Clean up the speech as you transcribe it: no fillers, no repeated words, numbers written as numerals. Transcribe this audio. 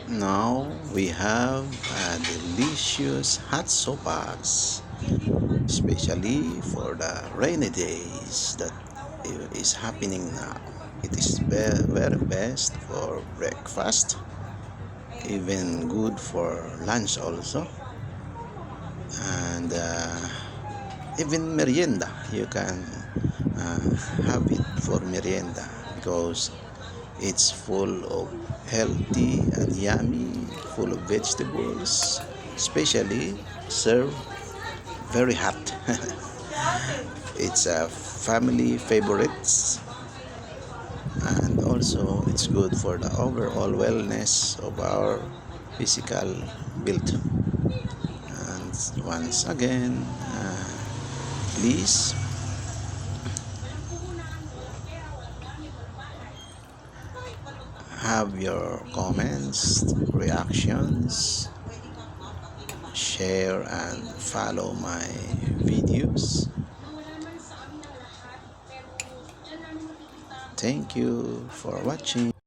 Now we have a delicious hot sopas, especially for the rainy days that is happening now. It is very best for breakfast, even good for lunch also, and even merienda. You can uh, have it for merienda because it's full of healthy and yummy, full of vegetables, especially served very hot. It's a family favorites, and also it's good for the overall wellness of our physical build. And once again, please have your comments, reactions, share and follow my videos. Thank you for watching.